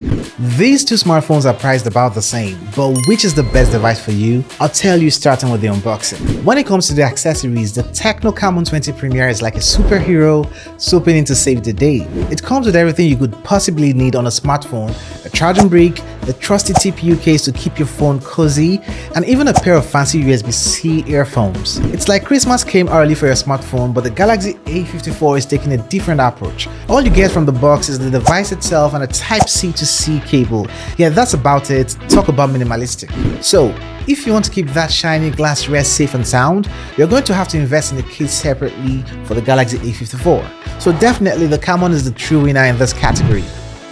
These two smartphones are priced about the same, but which is the best device for you? I'll tell you starting with the unboxing. When it comes to the accessories, the TECNO Camon 20 Premier is like a superhero swooping in to save the day. It comes with everything you could possibly need on a smartphone: a charging brick, the trusty TPU case to keep your phone cozy, and even a pair of fancy USB-C earphones. It's like Christmas came early for your smartphone, but the Galaxy A54 is taking a different approach. All you get from the box is the device itself and a Type-C to C cable. Yeah, that's about it. Talk about minimalistic. So, if you want to keep that shiny glassware safe and sound, you're going to have to invest in the case separately for the Galaxy A54. So definitely the Camon is the true winner in this category.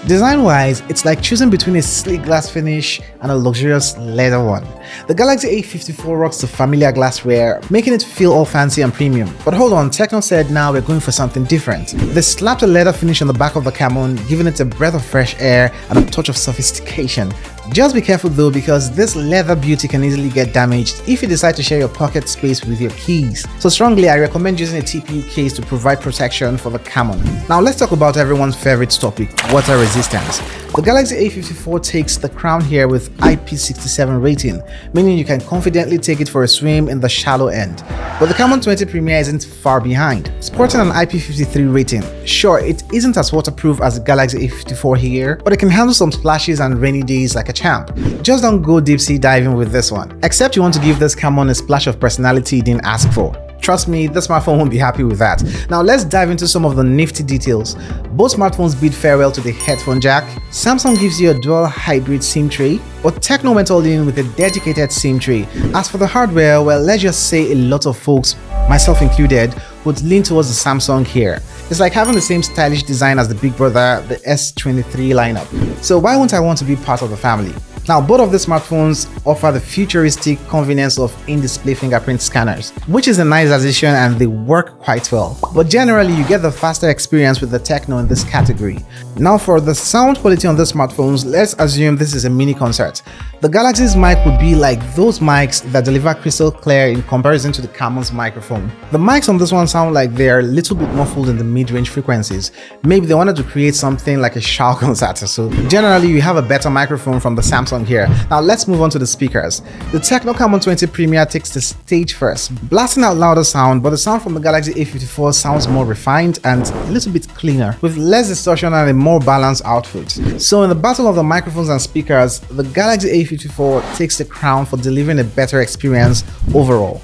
Design-wise, it's like choosing between a sleek glass finish and a luxurious leather one. The Galaxy A54 rocks the familiar glassware, making it feel all fancy and premium. But hold on, TECNO said now we're going for something different. They slapped a leather finish on the back of the Camon, giving it a breath of fresh air and a touch of sophistication. Just be careful though, because this leather beauty can easily get damaged if you decide to share your pocket space with your keys. So strongly, I recommend using a TPU case to provide protection for the Camon. Now let's talk about everyone's favorite topic: water resistance. The Galaxy A54 takes the crown here with IP67 rating, meaning you can confidently take it for a swim in the shallow end. But the Camon 20 Premier isn't far behind, sporting an IP53 rating. Sure, it isn't as waterproof as the Galaxy A54 here, but it can handle some splashes and rainy days like a champ. Just don't go deep sea diving with this one, except you want to give this Camon a splash of personality you didn't ask for. Trust me, this smartphone won't be happy with that. Now let's dive into some of the nifty details. Both smartphones bid farewell to the headphone jack. Samsung gives you a dual hybrid SIM tray, but TECNO went all in with a dedicated SIM tray. As for the hardware, well, let's just say a lot of folks, myself included, would lean towards the Samsung here. It's like having the same stylish design as the big brother, the S23 lineup. So why wouldn't I want to be part of the family? Now, both of the smartphones offer the futuristic convenience of in-display fingerprint scanners, which is a nice addition and they work quite well. But generally, you get the faster experience with the TECNO in this category. Now, for the sound quality on the smartphones, let's assume this is a mini concert. The Galaxy's mic would be like those mics that deliver crystal clear in comparison to the Camon's microphone. The mics on this one sound like they're a little bit muffled in the mid-range frequencies. Maybe they wanted to create something like a shower concert or so. Generally, you have a better microphone from the Samsung here. Now let's move on to the speakers. The TECNO Camon 20 Premier takes the stage first, blasting out louder sound, but the sound from the Galaxy A54 sounds more refined and a little bit cleaner, with less distortion and a more balanced output. So in the battle of the microphones and speakers, the Galaxy A54 takes the crown for delivering a better experience overall.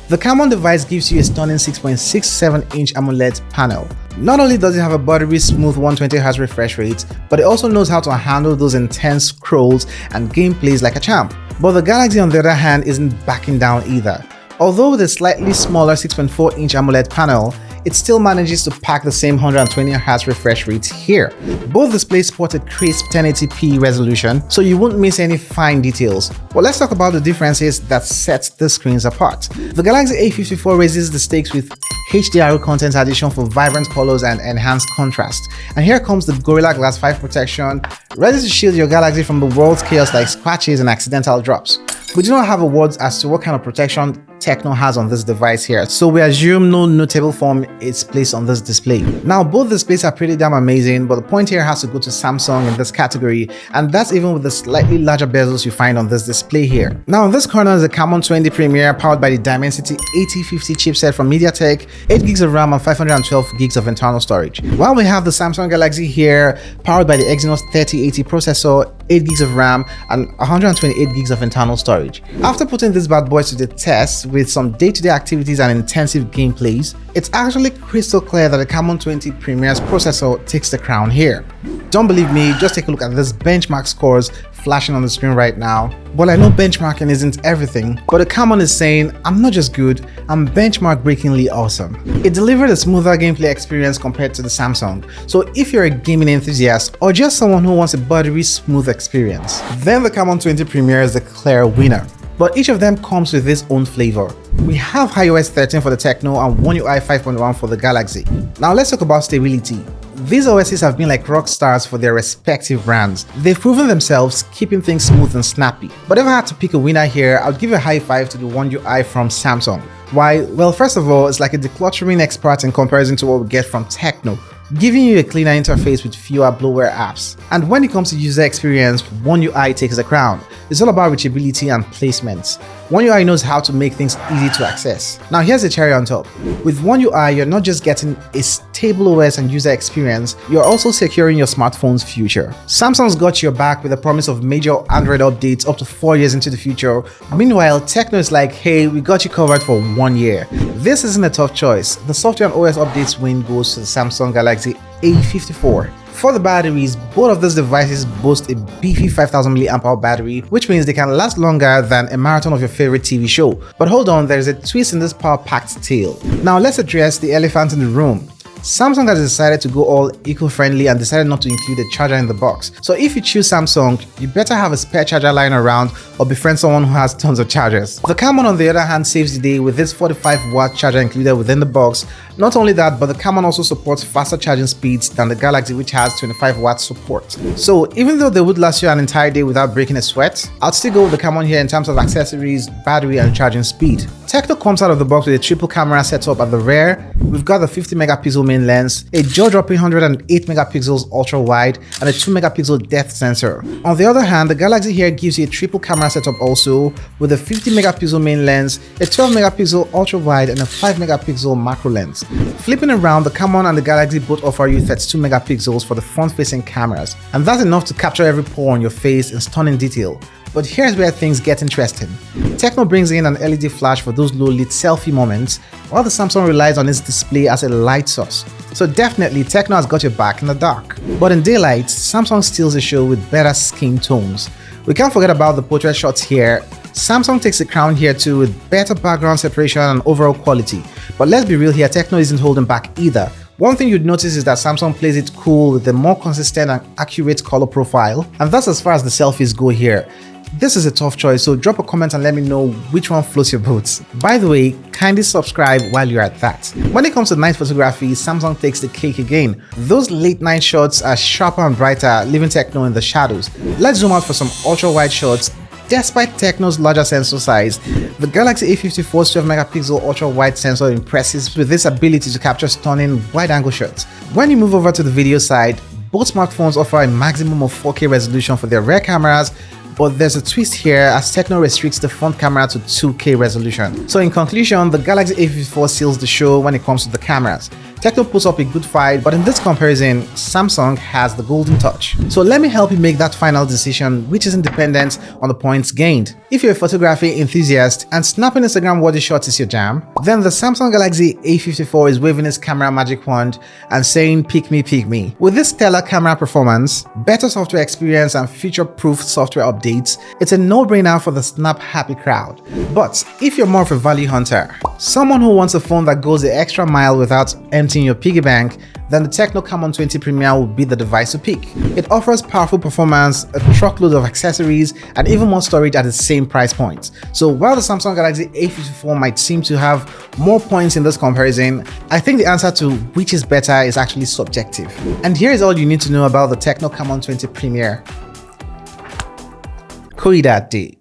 The Camon device gives you a stunning 6.67-inch AMOLED panel. Not only does it have a buttery smooth 120Hz refresh rate, but it also knows how to handle those intense scrolls and gameplays like a champ. But the Galaxy, on the other hand, isn't backing down either. Although with a slightly smaller 6.4-inch AMOLED panel, it still manages to pack the same 120Hz refresh rate here. Both displays sport a crisp 1080p resolution, so you won't miss any fine details. But let's talk about the differences that set the screens apart. The Galaxy A54 raises the stakes with HDR content addition for vibrant colors and enhanced contrast. And here comes the Gorilla Glass 5 protection, ready to shield your Galaxy from the world's chaos like scratches and accidental drops. We do not have awards as to what kind of protection TECNO has on this device here, so we assume no notable form is placed on this display. Now, both displays are pretty damn amazing, but the point here has to go to Samsung in this category, and that's even with the slightly larger bezels you find on this display here. Now, in this corner is the Camon 20 Premier powered by the Dimensity 8050 chipset from MediaTek, 8GB of RAM and 512GB of internal storage. While we have the Samsung Galaxy here powered by the Exynos 3080 processor, 8GB of RAM and 128GB of internal storage. After putting these bad boys to the test with some day-to-day activities and intensive gameplays, it's actually crystal clear that the Camon 20 Premier's processor takes the crown here. Don't believe me? Just take a look at this benchmark scores flashing on the screen right now. Well, I know benchmarking isn't everything, but the Camon is saying, I'm not just good, I'm benchmark-breakingly awesome. It delivered a smoother gameplay experience compared to the Samsung, so if you're a gaming enthusiast or just someone who wants a buttery smooth experience, then the Camon 20 Premier is the clear winner. But each of them comes with its own flavor. We have iOS 13 for the TECNO and One UI 5.1 for the Galaxy. Now let's talk about stability. These OSs have been like rock stars for their respective brands. They've proven themselves, keeping things smooth and snappy. But if I had to pick a winner here, I'd give a high five to the One UI from Samsung. Why? Well, first of all, it's like a decluttering expert in comparison to what we get from TECNO, giving you a cleaner interface with fewer bloatware apps. And when it comes to user experience, One UI takes the crown. It's all about reachability and placement. One UI knows how to make things easy to access. Now here's the cherry on top. With One UI, you're not just getting a stable OS and user experience, you're also securing your smartphone's future. Samsung's got your back with the promise of major Android updates up to 4 years into the future. Meanwhile, TECNO is like, hey, we got you covered for 1 year. This isn't a tough choice. The software and OS updates win goes to the Samsung Galaxy A54. For the batteries, both of these devices boast a beefy 5000 mAh battery, which means they can last longer than a marathon of your favorite TV show. But hold on, there's a twist in this power-packed tale. Now let's address the elephant in the room. Samsung has decided to go all eco-friendly and decided not to include a charger in the box. So if you choose Samsung, you better have a spare charger lying around or befriend someone who has tons of chargers. The Camon on the other hand saves the day with this 45-watt charger included within the box. Not only that, but the Camon also supports faster charging speeds than the Galaxy, which has 25-watt support. So even though they would last you an entire day without breaking a sweat, I'd still go with the Camon here in terms of accessories, battery and charging speed. TECNO comes out of the box with a triple camera setup at the rear. We've got the 50 megapixel main lens, a jaw-dropping 108 megapixels ultra wide, and a 2 megapixel depth sensor. On the other hand, the Galaxy here gives you a triple camera setup also, with a 50 megapixel main lens, a 12 megapixel ultra wide, and a 5 megapixel macro lens. Flipping around, the Camon and the Galaxy both offer you 32 megapixels for the front-facing cameras, and that's enough to capture every pore on your face in stunning detail. But here's where things get interesting. TECNO brings in an LED flash for those low-lit selfie moments, while the Samsung relies on its display as a light source. So definitely, TECNO has got your back in the dark. But in daylight, Samsung steals the show with better skin tones. We can't forget about the portrait shots here. Samsung takes the crown here too with better background separation and overall quality. But let's be real here, TECNO isn't holding back either. One thing you'd notice is that Samsung plays it cool with a more consistent and accurate color profile, and that's as far as the selfies go here. This is a tough choice, so drop a comment and let me know which one floats your boat. By the way, kindly subscribe while you're at that. When it comes to night photography, Samsung takes the cake again. Those late night shots are sharper and brighter, leaving TECNO in the shadows. Let's zoom out for some ultra wide shots. Despite TECNO's larger sensor size, the Galaxy A54's 12 megapixel ultra wide sensor impresses with its ability to capture stunning wide angle shots. When you move over to the video side, both smartphones offer a maximum of 4K resolution for their rear cameras, but there's a twist here as TECNO restricts the front camera to 2K resolution. So in conclusion, the Galaxy A54 seals the show when it comes to the cameras. TECNO puts up a good fight, but in this comparison, Samsung has the golden touch. So let me help you make that final decision, which isn't dependent on the points gained. If you're a photography enthusiast and snapping Instagram-worthy shots is your jam, then the Samsung Galaxy A54 is waving its camera magic wand and saying, pick me, pick me. With this stellar camera performance, better software experience and future-proof software updates, it's a no-brainer for the snap-happy crowd. But if you're more of a value hunter, someone who wants a phone that goes the extra mile without emptying your piggy bank, then the TECNO Camon 20 Premier will be the device to pick. It offers powerful performance, a truckload of accessories, and even more storage at the same price point. So while the Samsung Galaxy A54 might seem to have more points in this comparison, I think the answer to which is better is actually subjective. And here is all you need to know about the TECNO Camon 20 Premier. Day.